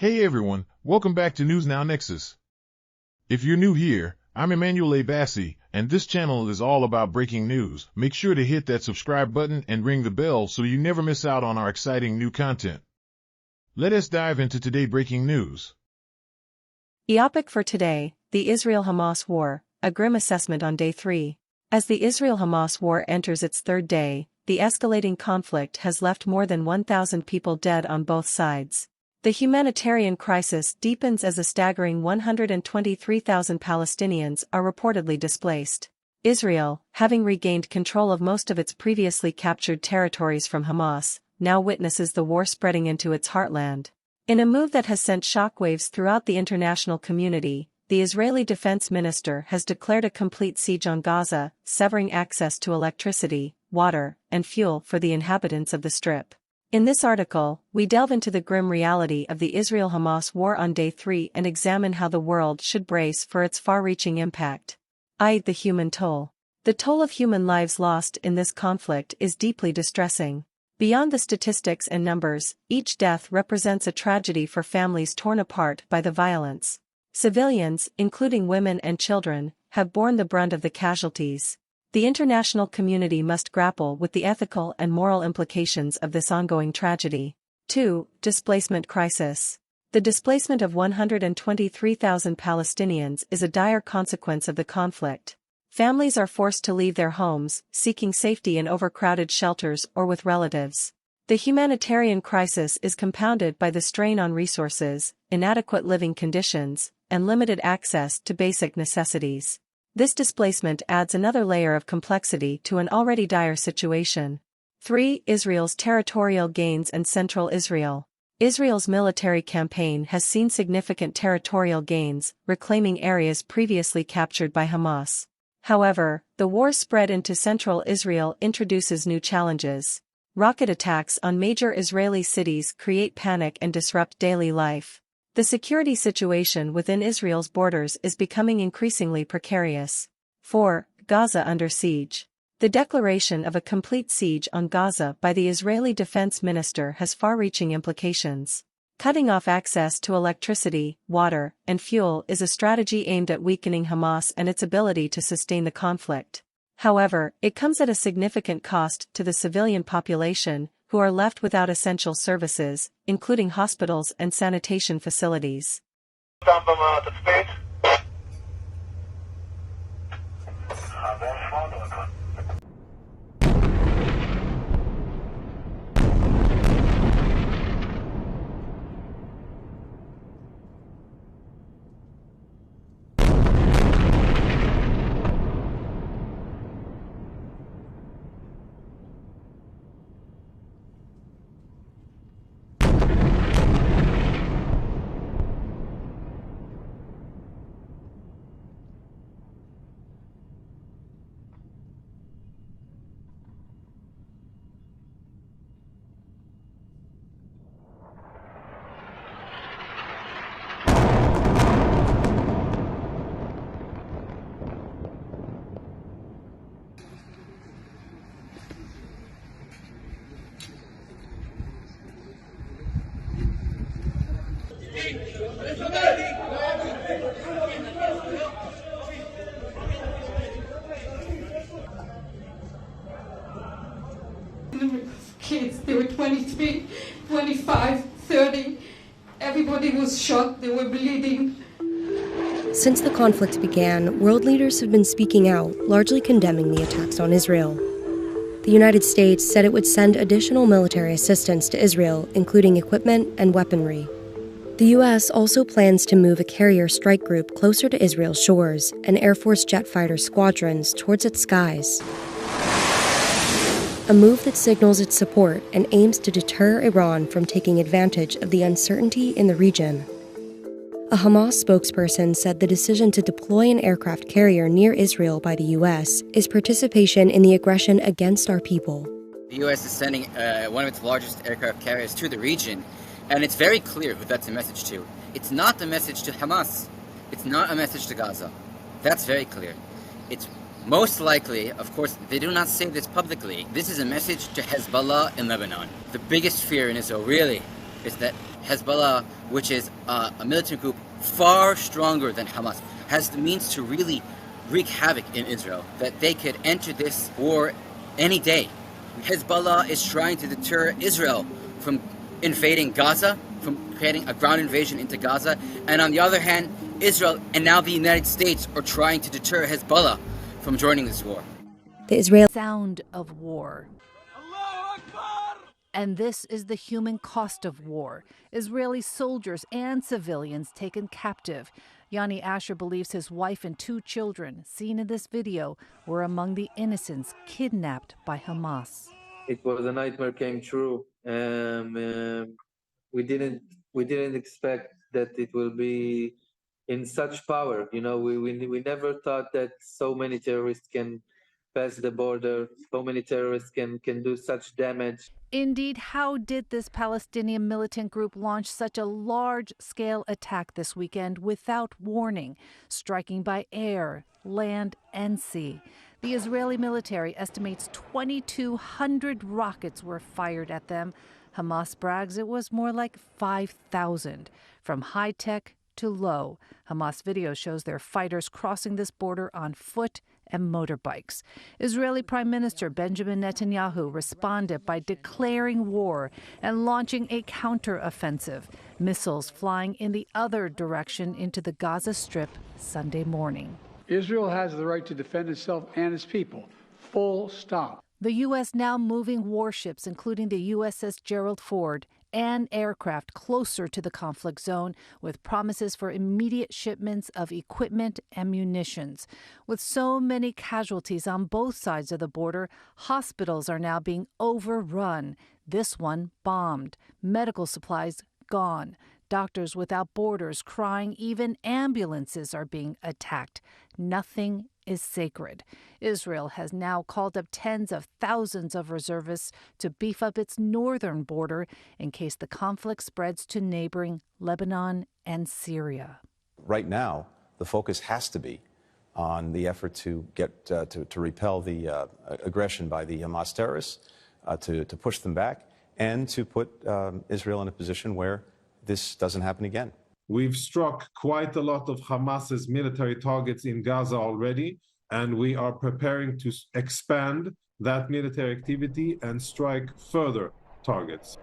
Hey everyone, welcome back to News Now Nexus. If you're new here, I'm Emmanuel Bassi, and this channel is all about breaking news. Make sure to hit that subscribe button and ring the bell so you never miss out on our exciting new content. Let us dive into today's breaking news. EOPIC for today, the Israel-Hamas War, a grim assessment on Day 3. As the Israel-Hamas War enters its third day, the escalating conflict has left more than 1,000 people dead on both sides. The humanitarian crisis deepens as a staggering 123,000 Palestinians are reportedly displaced. Israel, having regained control of most of its previously captured territories from Hamas, now witnesses the war spreading into its heartland. In a move that has sent shockwaves throughout the international community, the Israeli defense minister has declared a complete siege on Gaza, severing access to electricity, water, and fuel for the inhabitants of the Strip. In this article, we delve into the grim reality of the Israel-Hamas war on Day 3 and examine how the world should brace for its far-reaching impact. The human toll. The toll of human lives lost in this conflict is deeply distressing. Beyond the statistics and numbers, each death represents a tragedy for families torn apart by the violence. Civilians, including women and children, have borne the brunt of the casualties. The international community must grapple with the ethical and moral implications of this ongoing tragedy. 2. Displacement crisis. The displacement of 123,000 Palestinians is a dire consequence of the conflict. Families are forced to leave their homes, seeking safety in overcrowded shelters or with relatives. The humanitarian crisis is compounded by the strain on resources, inadequate living conditions, and limited access to basic necessities. This displacement adds another layer of complexity to an already dire situation. 3. Israel's territorial gains and Central Israel. Israel's military campaign has seen significant territorial gains, reclaiming areas previously captured by Hamas. However, the war's spread into Central Israel introduces new challenges. Rocket attacks on major Israeli cities create panic and disrupt daily life. The security situation within Israel's borders is becoming increasingly precarious. 4. Gaza under siege. The declaration of a complete siege on Gaza by the Israeli defense minister has far-reaching implications. Cutting off access to electricity, water, and fuel is a strategy aimed at weakening Hamas and its ability to sustain the conflict. However, it comes at a significant cost to the civilian population, who are left without essential services, including hospitals and sanitation facilities. Kids, they were 23, 25, 30. Everybody was shot, they were bleeding. Since the conflict began, world leaders have been speaking out, largely condemning the attacks on Israel. The United States said it would send additional military assistance to Israel, including equipment and weaponry. The U.S. also plans to move a carrier strike group closer to Israel's shores and Air Force jet fighter squadrons towards its skies. A move that signals its support and aims to deter Iran from taking advantage of the uncertainty in the region. A Hamas spokesperson said the decision to deploy an aircraft carrier near Israel by the U.S. is participation in the aggression against our people. The U.S. is sending one of its largest aircraft carriers to the region, and it's very clear who that's a message to. It's not a message to Hamas. It's not a message to Gaza. That's very clear. It's most likely, of course, they do not say this publicly, this is a message to Hezbollah in Lebanon. The biggest fear in Israel, really, is that Hezbollah, which is a militant group far stronger than Hamas, has the means to really wreak havoc in Israel, that they could enter this war any day. Hezbollah is trying to deter Israel from invading Gaza, from creating a ground invasion into Gaza, and on the other hand, Israel and now the United States are trying to deter Hezbollah from joining this war. The Israeli sound of war. And this is the human cost of war. Israeli soldiers and civilians taken captive. Yanni Asher believes his wife and 2 children, seen in this video, were among the innocents kidnapped by Hamas. It was a nightmare came true. We didn't expect that it will be in such power. You know, we never thought that so many terrorists can pass the border, so many terrorists can do such damage. Indeed, how did this Palestinian militant group launch such a large-scale attack this weekend without warning, striking by air, land, and sea? The Israeli military estimates 2,200 rockets were fired at them. Hamas brags it was more like 5,000. From high-tech to low, Hamas video shows their fighters crossing this border on foot and motorbikes. Israeli Prime Minister Benjamin Netanyahu responded by declaring war and launching a counter-offensive, missiles flying in the other direction into the Gaza Strip Sunday morning. Israel has the right to defend itself and its people. Full stop. The U.S. now moving warships, including the USS Gerald Ford, and aircraft closer to the conflict zone, with promises for immediate shipments of equipment and munitions. With so many casualties on both sides of the border, hospitals are now being overrun. This one bombed. Medical supplies gone. Doctors Without Borders crying even ambulances are being attacked. Nothing is sacred. Israel has now called up tens of thousands of reservists to beef up its northern border in case the conflict spreads to neighboring Lebanon and Syria. Right now, the focus has to be on the effort to get to repel the aggression by the Hamas terrorists, to push them back, and to put Israel in a position where this doesn't happen again. We've struck quite a lot of Hamas's military targets in Gaza already, and we are preparing to expand that military activity and strike further targets.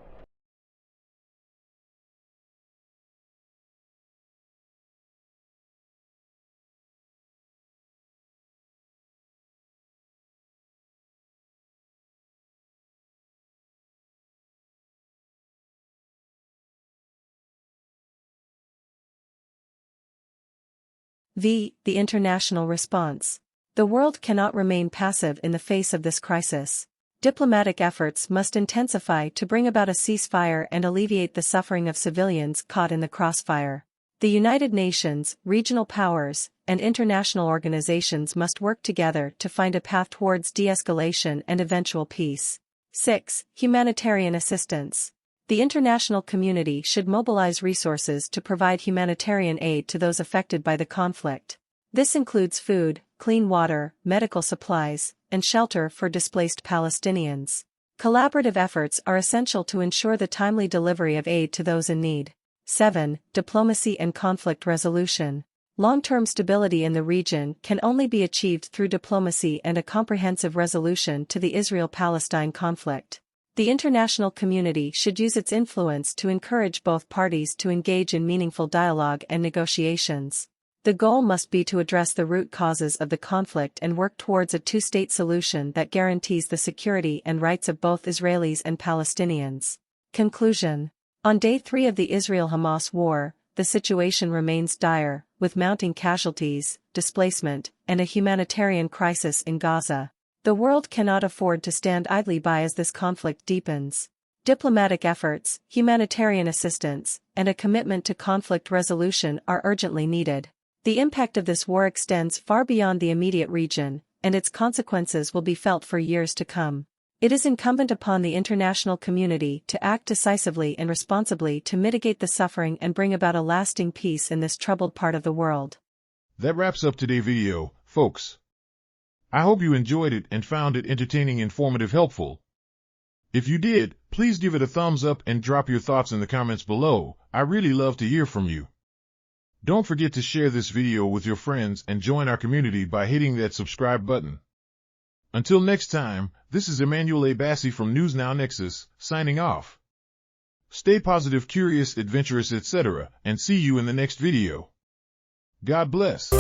The international response. The world cannot remain passive in the face of this crisis. Diplomatic efforts must intensify to bring about a ceasefire and alleviate the suffering of civilians caught in the crossfire. The United Nations, regional powers, and international organizations must work together to find a path towards de-escalation and eventual peace. 6. Humanitarian assistance. The international community should mobilize resources to provide humanitarian aid to those affected by the conflict. This includes food, clean water, medical supplies, and shelter for displaced Palestinians. Collaborative efforts are essential to ensure the timely delivery of aid to those in need. 7. Diplomacy and conflict resolution. Long-term stability in the region can only be achieved through diplomacy and a comprehensive resolution to the Israel-Palestine conflict. The international community should use its influence to encourage both parties to engage in meaningful dialogue and negotiations. The goal must be to address the root causes of the conflict and work towards a two-state solution that guarantees the security and rights of both Israelis and Palestinians. Conclusion. On day 3 of the Israel-Hamas war, the situation remains dire, with mounting casualties, displacement, and a humanitarian crisis in Gaza. The world cannot afford to stand idly by as this conflict deepens. Diplomatic efforts, humanitarian assistance, and a commitment to conflict resolution are urgently needed. The impact of this war extends far beyond the immediate region, and its consequences will be felt for years to come. It is incumbent upon the international community to act decisively and responsibly to mitigate the suffering and bring about a lasting peace in this troubled part of the world. That wraps up today's video, folks. I hope you enjoyed it and found it entertaining, informative, helpful. If you did, Please give it a thumbs up and drop your thoughts in the comments below. I really love to hear from you. Don't forget to share this video with your friends and join our community by hitting that subscribe button. Until next time, this is Emmanuel Bassi from News Now Nexus, signing off. Stay positive, curious, adventurous, etc., and see you in the next video. God bless.